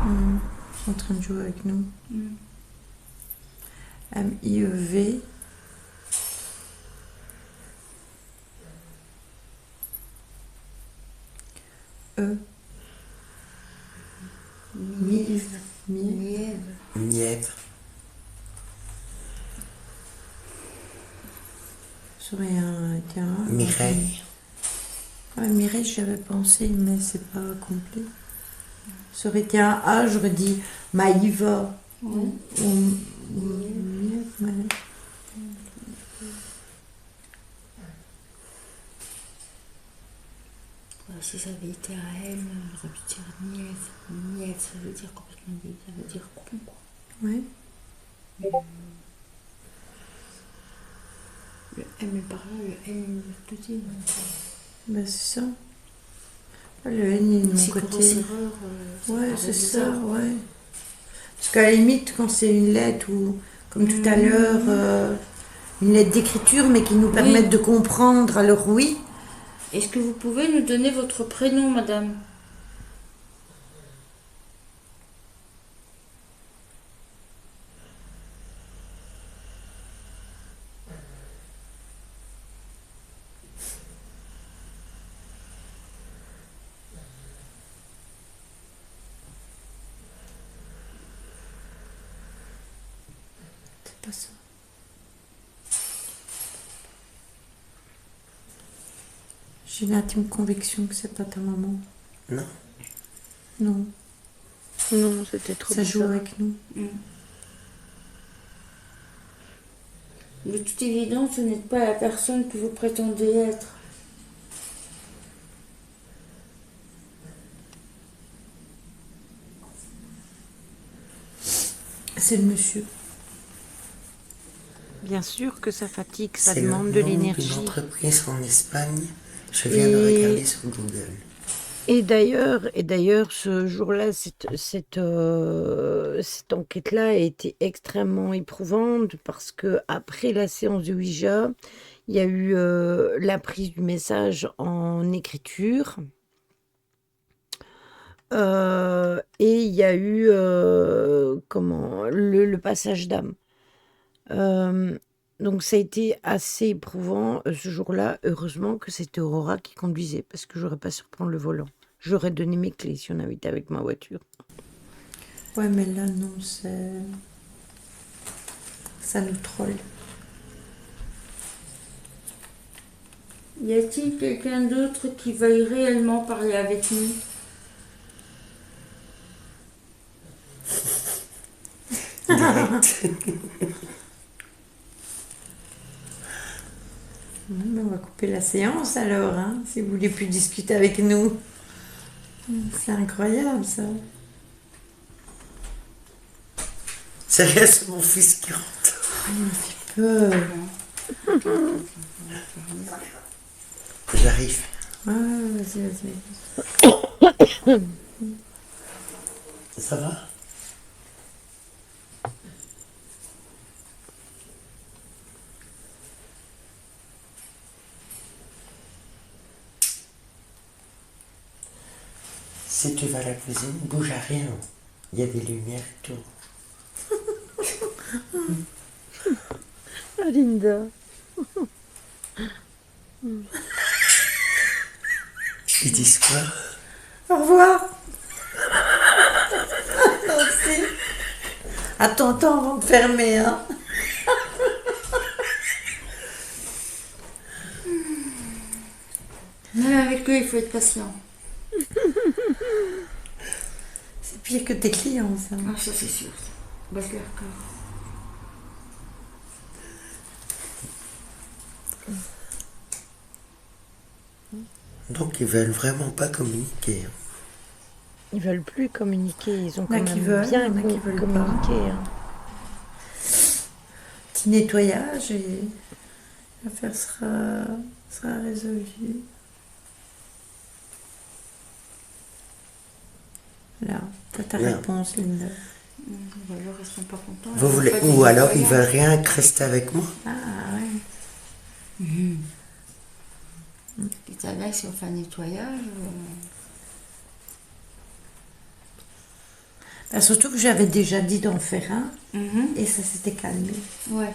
Ils sont en train de jouer avec nous. M-I-E-V. E. Mièvre. Nièvre. Nièvre. Ça aurait été un. Mireille. Ouais, Mireille, j'avais pensé, mais c'est pas complet. Ça aurait été un A, j'aurais dit Maïva. Ou Mièvre, ouais. Si ça avait été à elle, on aurait pu dire Nièvre. Nièvre, ça veut dire complètement dit, ça veut dire con quoi. Ouais. Le M est par là, le N est de l'autre côté. Ben, c'est ça. Le N est de mon C'est côté. grosse erreur. Ouais, c'est ça, ouais. Parce qu'à la limite, quand c'est une lettre ou, comme tout à l'heure, une lettre d'écriture, mais qui nous permettent de comprendre, alors oui. Est-ce que vous pouvez nous donner votre prénom, madame? C'est pas ça. J'ai l'intime conviction que c'est pas ta maman. Non. Non, Non, c'était trop ça joue bizarre. avec nous. De toute évidence, vous n'êtes pas la personne que vous prétendez être. C'est le monsieur. Bien sûr que ça fatigue, ça C'est le demande de nom d'une l'énergie. entreprise en Espagne. Je viens de regarder sur Google. Et d'ailleurs, ce jour-là, cette enquête-là a été extrêmement éprouvante parce que après la séance de Ouija, il y a eu la prise du message en écriture et il y a eu le passage d'âme. Donc ça a été assez éprouvant ce jour-là. Heureusement que c'était Aurora qui conduisait parce que j'aurais pas su reprendre le volant. J'aurais donné mes clés si on avait été avec ma voiture. Ouais, mais là, non, c'est. Ça nous troll. Y a-t-il quelqu'un d'autre qui veuille réellement parler avec nous? On va couper la séance alors, hein, si vous voulez plus discuter avec nous. C'est incroyable ça. Sérieux, c'est mon fils qui rentre. Il me fait peur. J'arrive. Ah, vas-y. Ça va? Si tu vas à la cuisine, bouge à rien. Il y a des lumières et tout. Ah, Linda. Ils disent quoi? Au revoir. Merci. Attends, avant de fermer, hein. Même avec eux, il faut être patient. C'est pire que tes clients, ça. Ah, ça c'est sûr. Bah, je les regarde. Donc ils veulent vraiment pas communiquer. Ils veulent plus communiquer, ils ont Il y en quand a qui même veulent, bien il y en a qui veulent pas. communiqué. Hein. Petit nettoyage et l'affaire sera résolue. Là, t'as ta Bien. réponse, Linda. Bah, alors, ils seront pas contents. Vous Ils voulez, vont pas ou du alors ils nettoyage. veulent rien que rester avec moi. Ah ouais. Les tabacs, si on fait un nettoyage, Bah, surtout que j'avais déjà dit d'en faire un mhm. et ça s'était calmé. Ouais.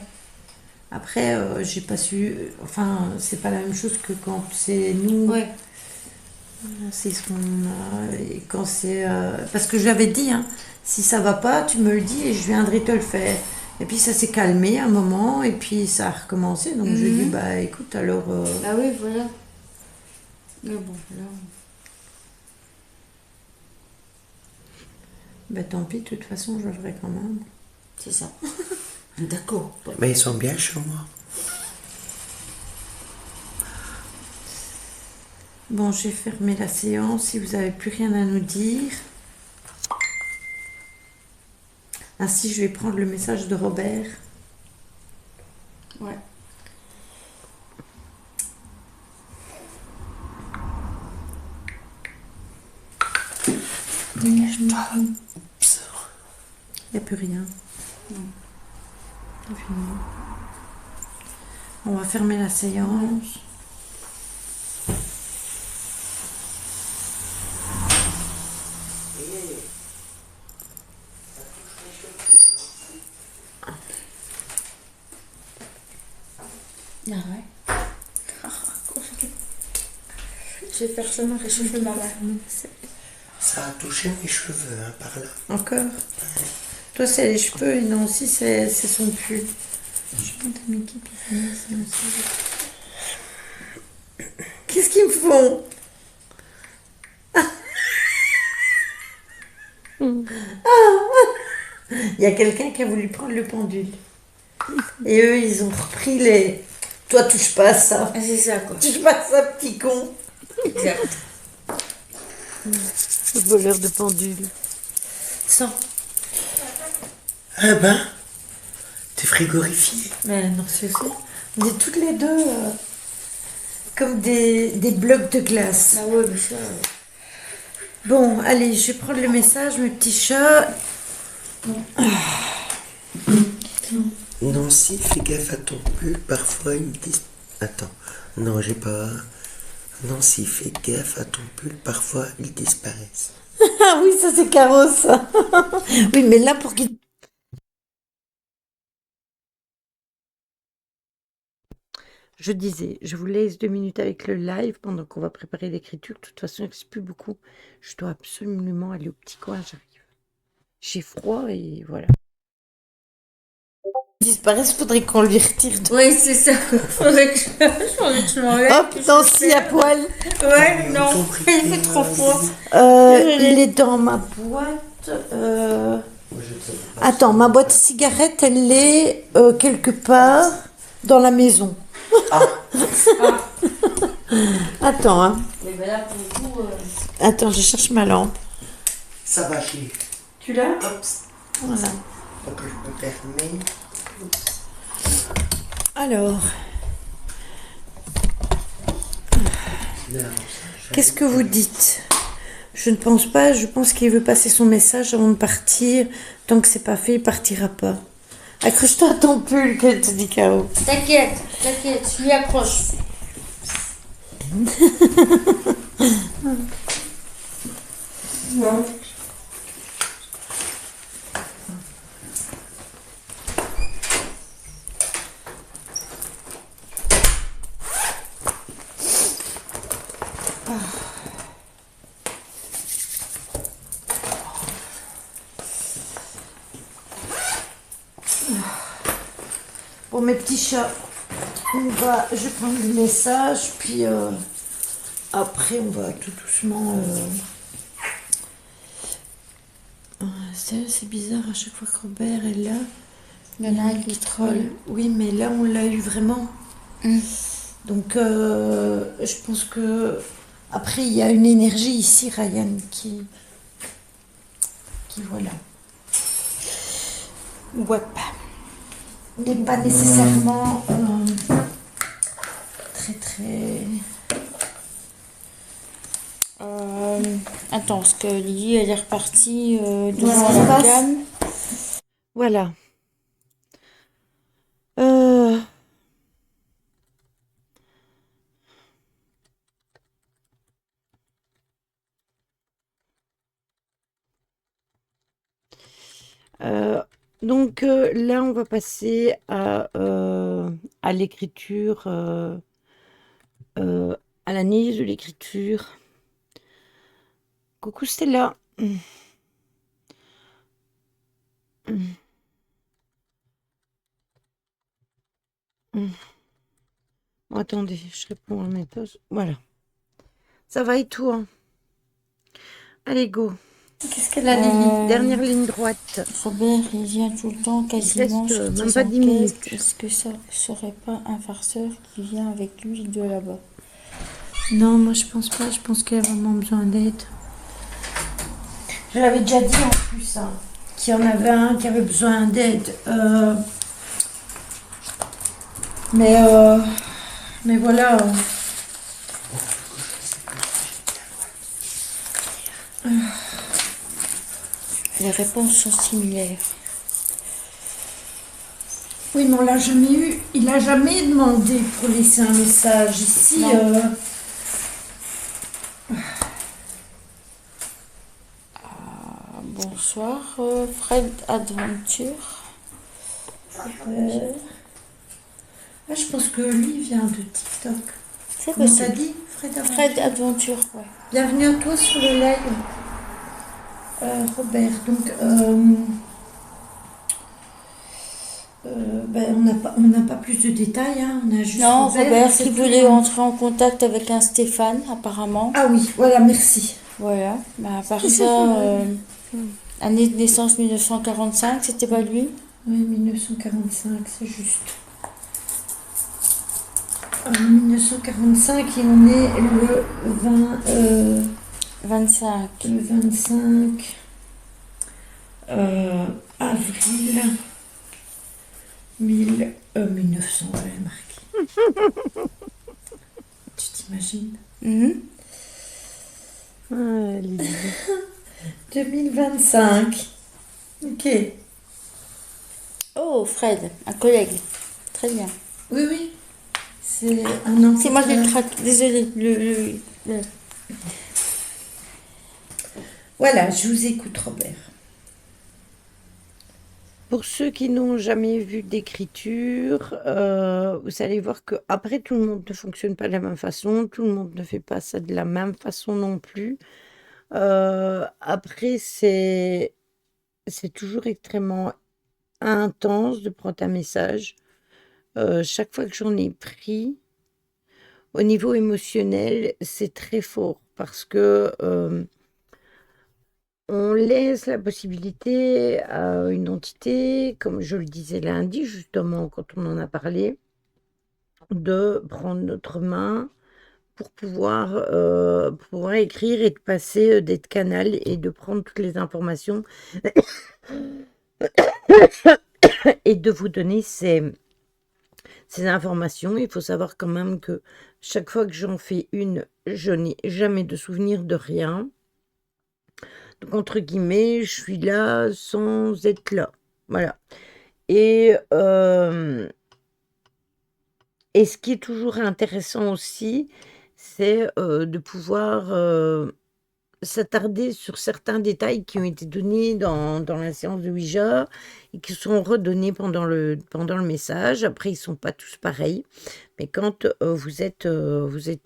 Après, j'ai pas su. Enfin, c'est pas la même chose que quand c'est nous. Ouais. C'est ce qu'on a. Et quand c'est. Parce que j'avais dit, hein, si ça va pas, tu me le dis et je viendrai te le faire. Et puis ça s'est calmé un moment et puis ça a recommencé. Donc j'ai dit, bah écoute, alors. Ah oui, voilà. Mais bon, là. Bah tant pis, de toute façon, je le ferai quand même. C'est ça. D'accord. Mais ils sont bien chez moi. Bon, j'ai fermé la séance. Si vous n'avez plus rien à nous dire. Ainsi, je vais prendre le message de Robert. Ouais. Oups. Il n'y a plus rien. Non. C'est fini. On va fermer la séance. Ah ouais. J'ai personne réchauffé ma main. Ça a touché mes cheveux, hein, par là. Encore. Toi, c'est les cheveux et non, aussi, c'est son pull. Je sais pas, t'as mis qui, puis c'est aussi. Qu'est-ce qu'ils me font? Il y a quelqu'un qui a voulu prendre le pendule. Et eux, ils ont repris les... Toi, touche pas à ça. Ah, c'est ça, quoi. Touche pas à ça, petit con. Exact. Le voleur de pendule. Sans. Ah ben, t'es frigorifié. Mais non, c'est ça. On est toutes les deux comme des blocs de glace. Ah ouais, mais ça. Bon, allez, je vais prendre le message, mes petits chats. Nancy, fais gaffe à ton pull, parfois ils disent... Attends, non, j'ai pas... Nancy, fais gaffe à ton pull, parfois ils disparaissent. Ah oui, ça c'est Caro, ça. Oui, mais là, pour qu'il... Je disais, je vous laisse 2 minutes avec le live pendant qu'on va préparer l'écriture. De toute façon, il ne reste plus beaucoup. Je dois absolument aller au petit coin, j'arrive. J'ai froid et voilà. disparaisse, faudrait qu'on lui retire. Oui, c'est ça. Faudrait que je m'enlève. Hop, Nancy à poil. Ouais, non. Il fait trop froid. Il est dans ma boîte. Attends, ma boîte à cigarettes, elle est quelque part dans la maison. Attends, hein. Mais ben là, pour le coup. Attends, je cherche ma lampe. Ça va chier. Tu l'as? Oups. Voilà. Donc je peux fermer. Alors, Non, qu'est-ce que vous dites? Je ne pense pas, je pense qu'il veut passer son message avant de partir. Tant que c'est pas fait, il partira pas. Accroche-toi à ton pull, que te dit Caro. T'inquiète, je lui accroche. Bon, mes petits chats, je vais prendre le message, puis après, on va tout doucement c'est bizarre, à chaque fois que Robert est là, Il y en a un qui troll. Oui, mais là, on l'a eu vraiment. Mm. Donc, je pense que... Après, il y a une énergie ici, Ryan, qui voilà, Ouais. n'est pas nécessairement très, très... Attends, parce que Lily, elle est repartie Qu'est-ce devant qui se la passe cam. Voilà. Euh, donc là, on va passer à l'écriture, à l'analyse de l'écriture. Coucou Stella. Bon, attendez, je réponds à mes pauses. Voilà. Ça va et toi? Allez, go. Qu'est-ce qu'elle a, Lily? Dernière ligne droite. Robert, il vient tout le temps, quasiment, reste, sur même tes pas 10 enquêtes. minutes. Est-ce que ça serait pas un farceur qui vient avec lui de là-bas? Non, moi, je pense pas. Je pense qu'elle a vraiment besoin d'aide. Je l'avais déjà dit, en plus, hein, qu'il y en avait un qui avait besoin d'aide. Mais voilà. Les réponses sont similaires. Oui, mais on l'a jamais eu. Il a jamais demandé pour laisser un message. Ici, Non. Bonsoir, Fred Adventure. je pense que lui vient de TikTok. C'est Comment t'as possible. dit, Fred Aventure? Fred Adventure, ouais. Bienvenue à toi sur le live. Robert, donc on n'a pas plus de détails, hein, on a juste Non, Robert c'est qui tout, voulait hein. entrer en contact avec un Stéphane, apparemment. Ah oui, voilà, merci. Voilà. Bah, à part ça, année de naissance 1945, c'était pas lui. Oui, 1945, c'est juste. 1945 et on est le 25. 25 avril 1900, j'avais marqué. Tu t'imagines? Mhm. Ah, Lily. 2025. Ok. Oh, Fred, un collègue. Très bien. Oui, oui. C'est un an. C'est moi qui le traque. Désolée. Le- Voilà, je vous écoute, Robert. Pour ceux qui n'ont jamais vu d'écriture, vous allez voir que après tout le monde ne fonctionne pas de la même façon, tout le monde ne fait pas ça de la même façon non plus. Après, c'est toujours extrêmement intense de prendre un message. Chaque fois que j'en ai pris, au niveau émotionnel, c'est très fort parce que on laisse la possibilité à une entité, comme je le disais lundi, justement, quand on en a parlé, de prendre notre main pour pouvoir écrire et de passer, d'être canal et de prendre toutes les informations et de vous donner ces informations. Il faut savoir quand même que chaque fois que j'en fais une, je n'ai jamais de souvenir de rien. Donc, entre guillemets, je suis là sans être là. Voilà. Et ce qui est toujours intéressant aussi, c'est de pouvoir s'attarder sur certains détails qui ont été donnés dans la séance de Ouija et qui sont redonnés pendant le message. Après, ils ne sont pas tous pareils. Mais quand vous êtes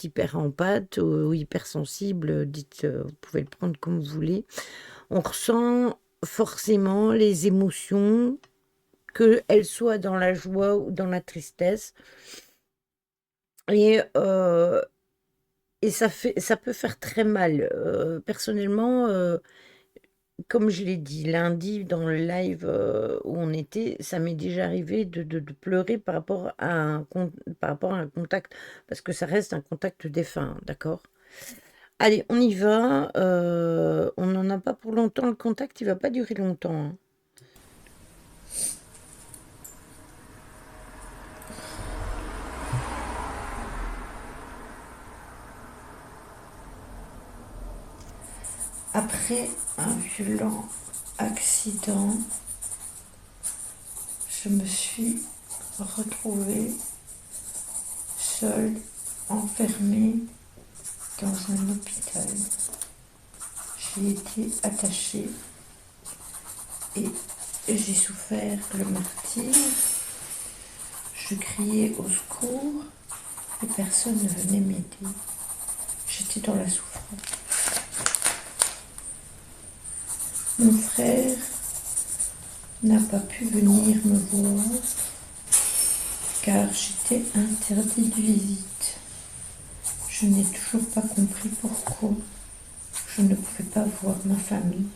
hyper empathe ou hypersensible, vous pouvez le prendre comme vous voulez, on ressent forcément les émotions, qu'elles soient dans la joie ou dans la tristesse. Et ça peut faire très mal. Personnellement, comme je l'ai dit lundi dans le live où on était, ça m'est déjà arrivé de pleurer par rapport à un contact, parce que ça reste un contact défunt, d'accord? Allez, on y va. On n'en a pas pour longtemps. Le contact, il va pas durer longtemps, hein. Après un violent accident, je me suis retrouvée seule, enfermée dans un hôpital. J'ai été attachée et j'ai souffert le martyre. Je criais au secours et personne ne venait m'aider. J'étais dans la souffrance. Mon frère n'a pas pu venir me voir car j'étais interdite de visite. Je n'ai toujours pas compris pourquoi je ne pouvais pas voir ma famille.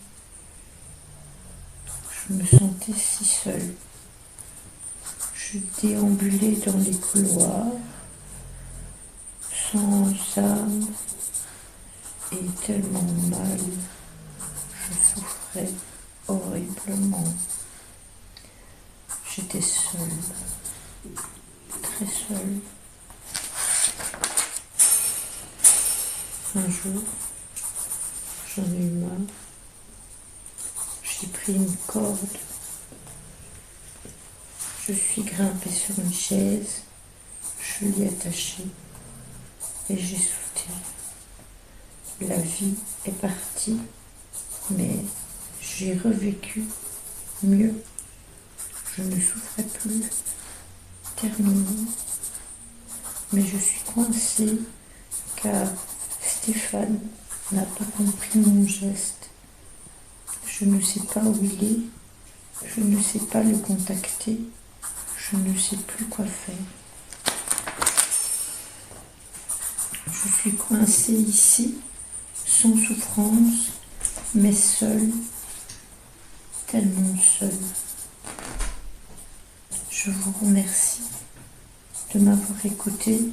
Je me sentais si seule. Je déambulais dans les couloirs, sans âme et tellement mal. Je souffrais horriblement. J'étais seule, très seule. Un jour, j'en ai eu marre. J'ai pris une corde. Je suis grimpée sur une chaise. Je l'ai attachée et j'ai sauté. La vie est partie, mais j'ai revécu mieux. Je ne souffrais plus. Terminé. Mais je suis coincée car Stéphane n'a pas compris mon geste. Je ne sais pas où il est. Je ne sais pas le contacter. Je ne sais plus quoi faire. Je suis coincée ici, sans souffrance, mais seule, tellement seule. Je vous remercie de m'avoir écouté.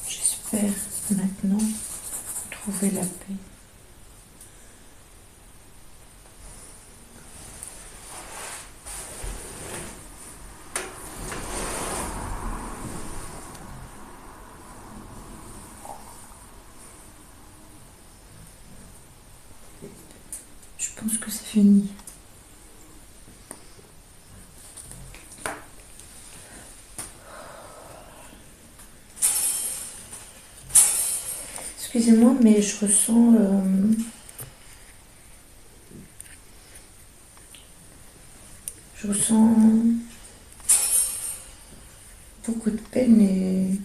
J'espère maintenant trouver la paix. Je pense que c'est fini. Excusez-moi, mais je ressens beaucoup de peine et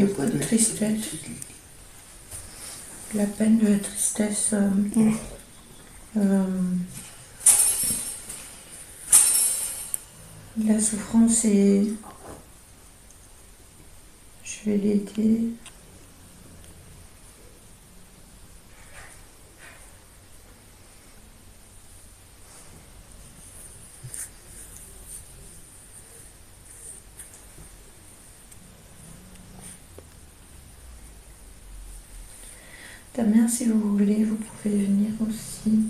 beaucoup de tristesse. La peine, la tristesse. La souffrance et je vais l'aider. Ta mère, si vous voulez, vous pouvez venir aussi.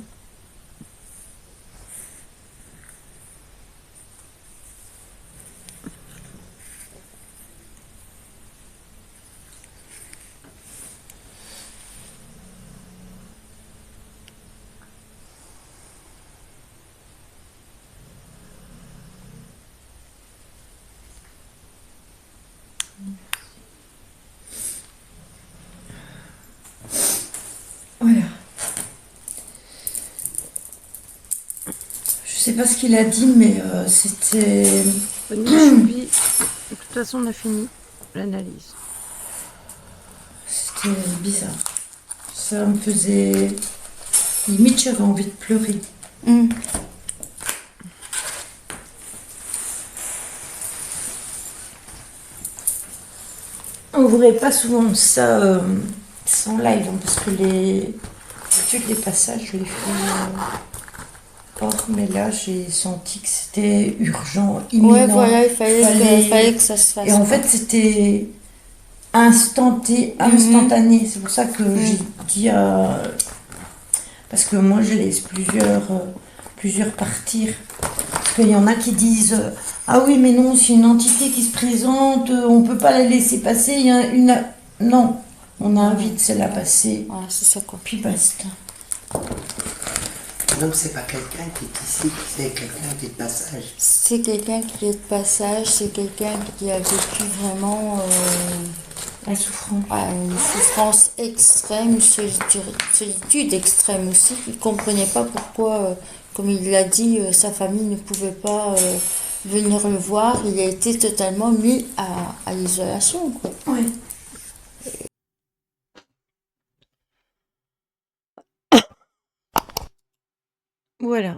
Voilà. Je sais pas ce qu'il a dit, mais c'était... Bonne nuit, de toute façon, on a fini l'analyse. C'était bizarre. Ça me faisait... Limite, j'avais envie de pleurer. On ne verrait pas souvent ça sans live, hein, parce que d'habitude, les passages, je les fais hors, mais là, j'ai senti que c'était urgent, imminent. Ouais, voilà, il fallait que ça se fasse. Et en fait, c'était instantané. C'est pour ça que j'ai dit parce que moi, je laisse plusieurs partir. Parce qu'il y en a qui disent ah oui, mais non, c'est une entité qui se présente, on peut pas la laisser passer. Il y a non, on invite celle à passer. Voilà, c'est ça quoi. Puis basta. Donc c'est pas quelqu'un qui est ici, c'est quelqu'un qui est de passage. C'est quelqu'un qui est de passage, c'est quelqu'un qui a vécu vraiment La souffrance. une souffrance extrême, une solitude extrême aussi. Il ne comprenait pas pourquoi, comme il l'a dit, sa famille ne pouvait pas venir le voir. Il a été totalement mis à l'isolation, quoi. Oui. Voilà.